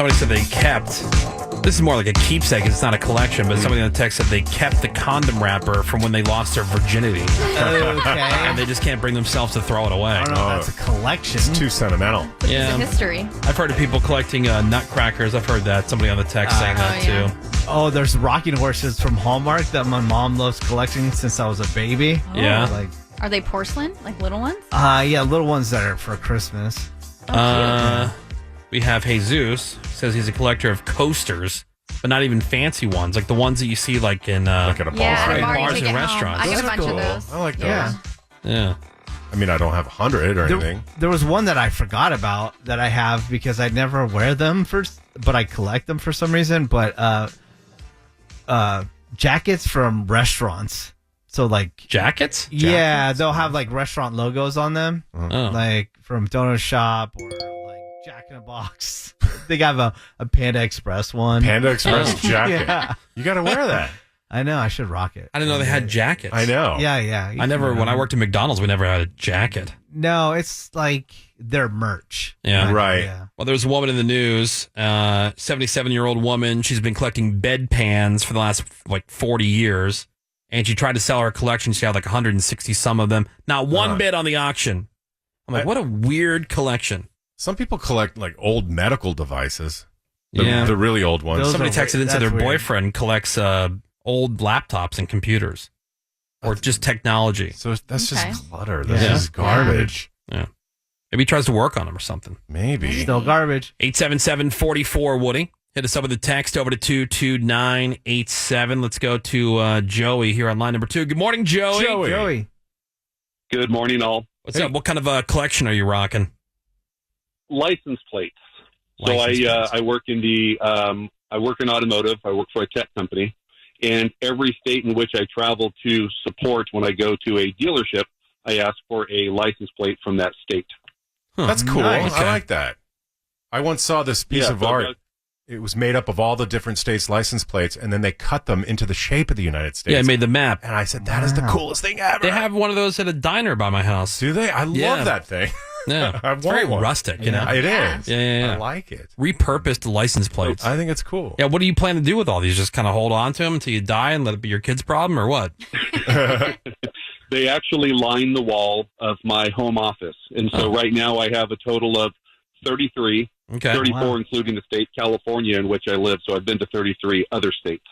Somebody said they kept. This is more like a keepsake. It's not a collection, but somebody on the text said they kept the condom wrapper from when they lost their virginity. Okay. And they just can't bring themselves to throw it away. I don't know if that's a collection. It's too sentimental. Yeah. It's a history. I've heard of people collecting nutcrackers. I've heard that. Somebody on the text saying that too. Oh, there's rocking horses from Hallmark that my mom loves collecting since I was a baby. Oh. Yeah. Like, Are they porcelain? Like little ones? yeah, little ones that are for Christmas. We have Jesus. Says he's a collector of coasters, but not even fancy ones, like the ones that you see like in Like at a ball Yeah, fight. bars take and it home. restaurants. I got a Those are bunch cool. of those. I like those. Yeah. Yeah. I mean, I don't have 100 or anything. There was one that I forgot about that I have because I never wear them but I collect them for some reason. But jackets from restaurants. So like Jackets? yeah, they'll have like restaurant logos on them, Oh. like from Donut Shop or like Jack in a Box. They have a Panda Express one. Panda Express jacket. Yeah. You got to wear that. I know. I should rock it. I didn't know they had jackets. I know. Yeah. When I worked at McDonald's, we never had a jacket. No, it's like their merch. Yeah. Right. Yeah. Well, there's a woman in the news, 77-year-old woman. She's been collecting bedpans for the last, 40 years. And she tried to sell her collection. She had 160 some of them. Not one bid on the auction. I'm like, what a weird collection. Some people collect old medical devices. Yeah. The really old ones. Those Somebody are texted weird. into their That's weird. boyfriend collects old laptops and computers. Or just technology. So that's Okay. just clutter. Yeah. This is garbage. Yeah. Maybe he tries to work on them or something. Maybe. Still garbage. 877-44 Woody. Hit us up with a text over to 22987. Let's go to Joey here on line number 2. Good morning, Joey. Joey. Good morning, all. What's up? What kind of collection are you rocking? License plates. License plates. I work in I work in automotive. I work for a tech company, and every state in which I travel to support when I go to a dealership, I ask for a license plate from that state. Huh. That's cool. Nice. I like that. I once saw this piece of so art. It was made up of all the different states' license plates, and then they cut them into the shape of the United States. Yeah, I made the map. And I said, that is the coolest thing ever. They have one of those at a diner by my house. Do they? I Yeah. love that thing. Yeah. I It's very want one. rustic, you know? It Yeah. is. Yeah. I like it. Repurposed license plates. I think it's cool. Yeah, what do you plan to do with all these? Just kind of hold on to them until you die and let it be your kid's problem, or what? They actually line the wall of my home office, and so right now I have a total of 33. Okay. 34 Wow. including the state California in which I live, so I've been to 33 other states.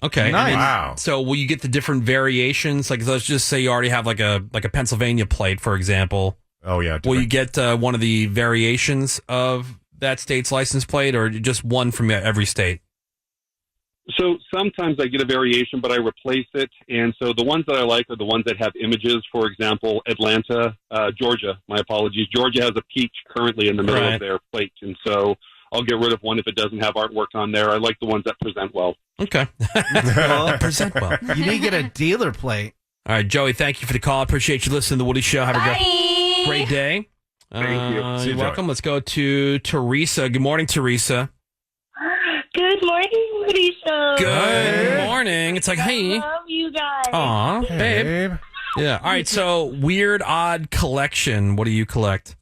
Okay. Nice. And then- Wow. So will you get the different variations? Like, let's just say you already have like a Pennsylvania plate, for example. Oh, yeah. Will you get one of the variations of that state's license plate, or just one from every state? So sometimes I get a variation, but I replace it. And so the ones that I like are the ones that have images. For example, Atlanta, Georgia, my apologies. Georgia has a peach currently in the middle Right. of their plate. And so I'll get rid of one if it doesn't have artwork on there. I like the ones that present well. Okay. That present well. You need to get a dealer plate. All right, Joey, thank you for the call. I appreciate you listening to The Woody Show. Have a great day. Thank you. See you, You're Joey. welcome. Let's go to Teresa. Good morning, Teresa. Good morning, Woody Show. Good morning. It's like, I hey. love you guys. Aw, babe. Yeah. All right. So, weird, odd collection. What do you collect?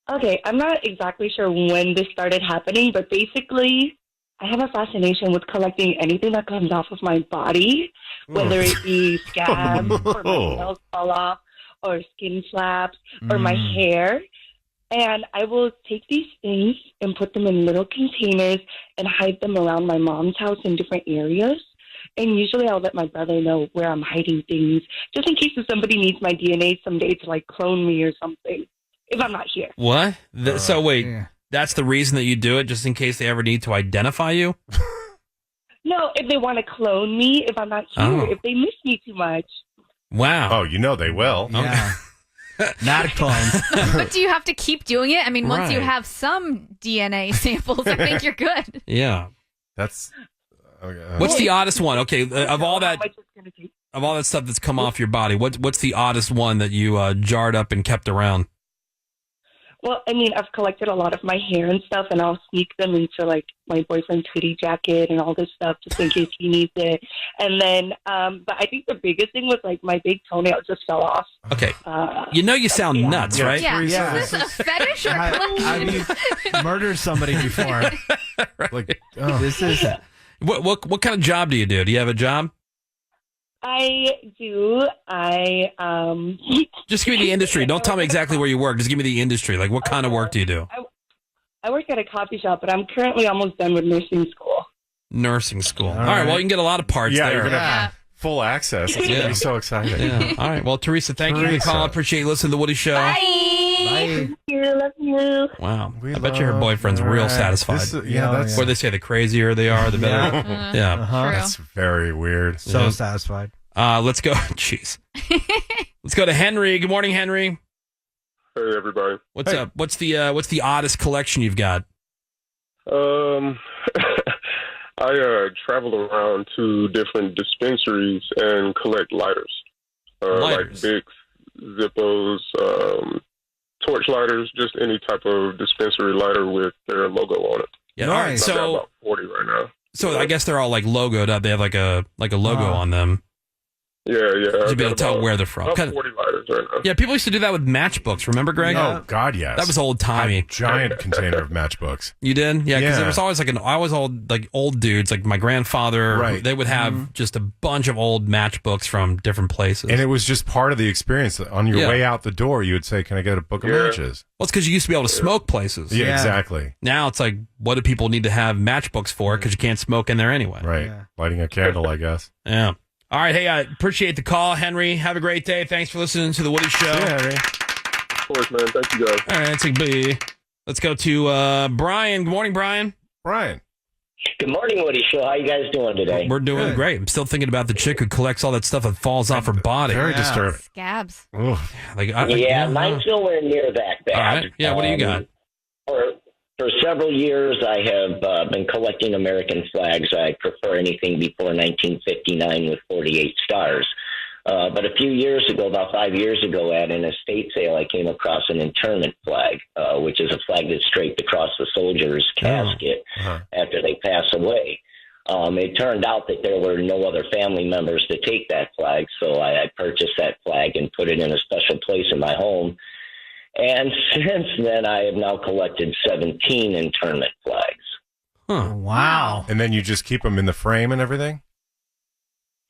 Okay, I'm not exactly sure when this started happening, but basically, I have a fascination with collecting anything that comes off of my body, whether it be scabs or my nails fall off or skin flaps or my hair. And I will take these things and put them in little containers and hide them around my mom's house in different areas. And usually I'll let my brother know where I'm hiding things, just in case if somebody needs my DNA someday to clone me or something, if I'm not here. What? So, wait. Yeah. That's the reason that you do it, just in case they ever need to identify you? No, if they want to clone me, if I'm not here, Oh. if they miss me too much. Wow. Oh, you know they will. Yeah. Not a clone. But do you have to keep doing it? I mean, once you Right. have some DNA samples, I think you're good. Yeah. That's... Okay. What's the oddest one? Okay, of all How that much it's gonna take. of all that stuff that's come off your body, what's the oddest one that you jarred up and kept around? Well, I mean, I've collected a lot of my hair and stuff, and I'll sneak them into my boyfriend's hoodie jacket and all this stuff just in case he needs it. And then, but I think the biggest thing was my big toenail just fell off. Okay, you sound nuts, Yeah. right? Yeah. Yeah. Is this a fetish or a collection? Have you murdered somebody before? Like, oh. This is What kind of job do you do? Do you have a job? I do. Just give me the industry. Don't tell me exactly where you work. Just give me the industry. Like, what kind of work do you do? I work at a coffee shop, but I'm currently almost done with nursing school. Nursing school. All right. right. Well, you can get a lot of parts Yeah, there. you're gonna Yeah. have full access. It's gonna be so exciting. Yeah. All right. Well, Teresa, thank you for the Teresa. call. I appreciate you listening to the Woody Show. Bye. Thank you. Love you. Wow. We I bet you her love boyfriend's real that. satisfied. This is- Yeah, that's Where they say the crazier they are, the better. Yeah. True. that's very weird. so Yeah. satisfied. Let's go. Jeez. Let's go to Henry. Good morning, Henry. Hey everybody. What's up? What's the oddest collection you've got? I travel around to different dispensaries and collect lighters. Lighters. Like Bics, Zippos, torch lighters, just any type of dispensary lighter with their logo on it. Yeah. All right. Nice. I've got So about 40 right now. I guess they're all like logoed up. They have like a logo Oh. on them. Yeah. You'd be able to tell where they're from. About Kinda- 40 lighters right now. Yeah, people used to do that with matchbooks. Remember, Greg? Oh God, yes. That was old I had timey. a giant container of matchbooks. You did? Yeah, because Yeah. there was always I was old, like old dudes, like my grandfather. Right. They would have just a bunch of old matchbooks from different places. And it was just part of the experience. On your Yeah. way out the door, you would say, "Can I get a book of Yeah. matches?" Well, it's because you used to be able to smoke places. Yeah, Yeah. exactly. Now it's like, what do people need to have matchbooks for? Because you can't smoke in there anyway. Right. Yeah. Lighting a candle, I guess. Yeah. All right. Hey, I appreciate the call, Henry. Have a great day. Thanks for listening to the Woody Show. Yeah, Henry. Of course, man. Thank you guys. All right, take B. Let's go to Brian. Good morning, Brian. Brian. Good morning, Woody Show. How you guys doing today? We're doing Good. great. I'm still thinking about the chick who collects all that stuff that falls off her body. Very Yeah. disturbing. Scabs. Ugh. Yeah, mine's nowhere near that bad. All right. Yeah, what do you got? For several years, I have been collecting American flags. I prefer anything before 1959 with 48 stars. But a few years ago, about 5 years ago, at an estate sale, I came across an internment flag, which is a flag that's draped across the soldier's casket after they pass away. It turned out that there were no other family members to take that flag, so I purchased that flag and put it in a special place in my home. And since then, I have now collected 17 internment flags. Huh. Wow. And then you just keep them in the frame and everything?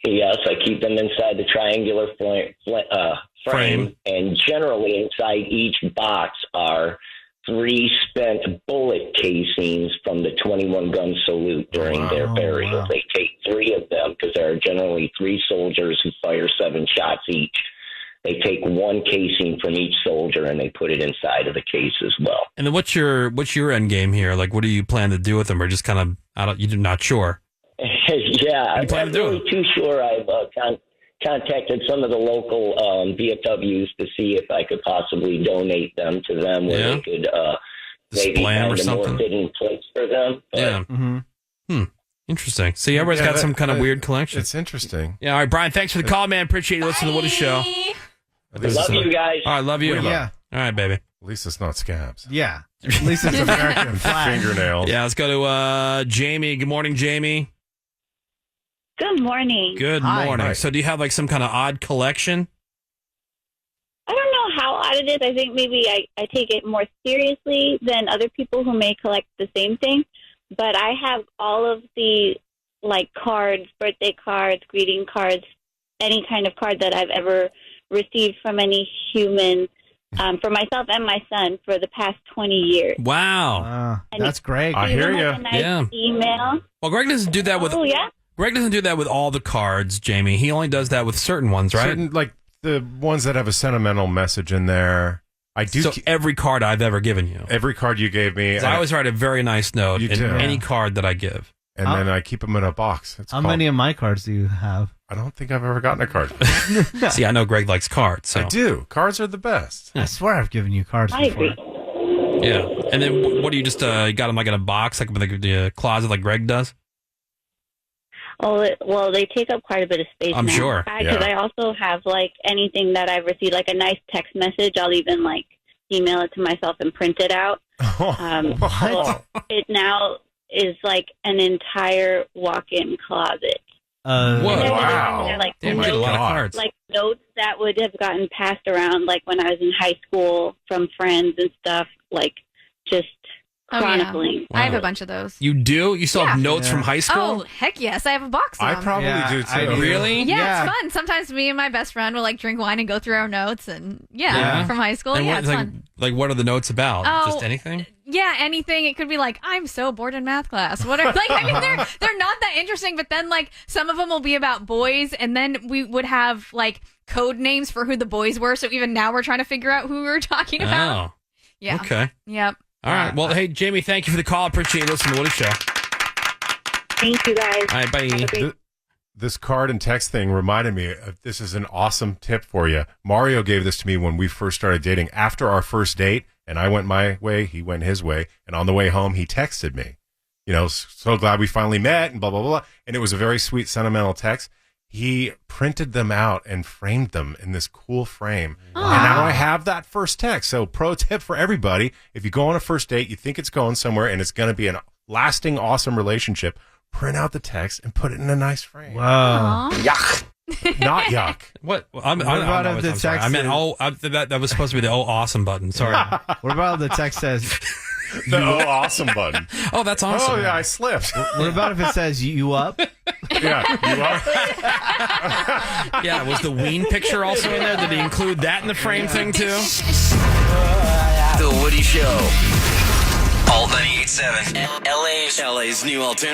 Yes, I keep them inside the triangular frame, and generally inside each box are 3 spent bullet casings from the 21 gun salute during their burial. wow. They take 3 of them because there are generally 3 soldiers who fire 7 shots each. They take 1 casing from each soldier and they put it inside of the case as well. And then what's your end game here? Like, what do you plan to do with them, or just kind of you're not sure? Yeah, I'm plan not to do really too sure. I've contacted some of the local VFWs to see if I could possibly donate them to them, where they could maybe Display 'em or find a more something? fitting place for them. But Yeah. Mm-hmm. Interesting. See, everybody's Yeah, got some kind of weird collection. It's interesting. Yeah. All right, Brian. Thanks for the call, man. Appreciate you listening to the Woody Show. At least, Love it's, you guys. All right, love you. Yeah. All right, baby. at least it's not scabs. Yeah. At least it's American flag. Fingernails. Yeah, let's go to Jamie. Good morning, Jamie. Good morning. Good Hi. morning. Hi. So, do you have like some kind of odd collection? I don't know how odd it is. I think maybe I take it more seriously than other people who may collect the same thing. But I have all of the like cards, birthday cards, greeting cards, any kind of card that I've ever received from any human, for myself and my son for the past 20 years. Wow. That's great. I hear Even ya. like a nice Yeah. email. Well, Greg doesn't do that with. Oh, yeah? Greg doesn't do that with all the cards, Jamie. He only does that with certain ones, right? Certain, like the ones that have a sentimental message in there. I do. So every card I've ever given you. Every card you gave me. 'Cause I always write a very nice note You in do. any card that I give. and then I keep them in a box. It's How called- many of my cards do you have? I don't think I've ever gotten a card. See, I know Greg likes cards. So. I do. Cards are the best. I swear I've given you cards I before. agree. Yeah. And then what do you just got them like in a box, like with the closet like Greg does? Oh, well, they take up quite a bit of space I'm now. sure. Because I also have, like, anything that I've received, like a nice text message, I'll even, like, email it to myself and print it out. So it now is, like, an entire walk-in closet. Whoa. And Wow. they're, like, Damn, you get a lot of cards. like notes that would have gotten passed around, like, when I was in high school from friends and stuff, like, just Oh, chronicling. I have a bunch of those. You do? You still have notes from high school? Oh, heck yes. I have a box of I them. probably do too. I do. Really? Yeah, it's fun. Sometimes me and my best friend will like drink wine and go through our notes and from high school. And it's like, fun. Like, what are the notes about? Oh, Just anything? Yeah, anything. It could be like, I'm so bored in math class. What are like? I mean, they're not that interesting. But then like some of them will be about boys, and then we would have like code names for who the boys were. So even now we're trying to figure out who we were talking about. Oh. Yeah. Okay. Yep. All right. Well, hey, Jamie, thank you for the call. Appreciate you listening to the Woody Show. Thank you, guys. All right, bye. This card and text thing reminded me of this is an awesome tip for you. Mario gave this to me when we first started dating after our first date, and I went my way, he went his way, and on the way home, he texted me. You know, so glad we finally met, and blah, blah, blah. And it was a very sweet, sentimental text. He printed them out and framed them in this cool frame. Aww. And now I have that first text. So pro tip for everybody, if you go on a first date, you think it's going somewhere and it's going to be a lasting, awesome relationship, print out the text and put it in a nice frame. Wow. Yuck. Not yuck. What? What about if the text I meant, that was supposed to be the awesome button. Sorry. What about if the text says... The awesome button. Oh, that's awesome. Oh, yeah, I slipped. What about if it says you up? Yeah, you up? Yeah, was the Ween picture also in there? Did he include that in the frame thing, too? The Woody Show. Alt 98.7. LA's new alternative.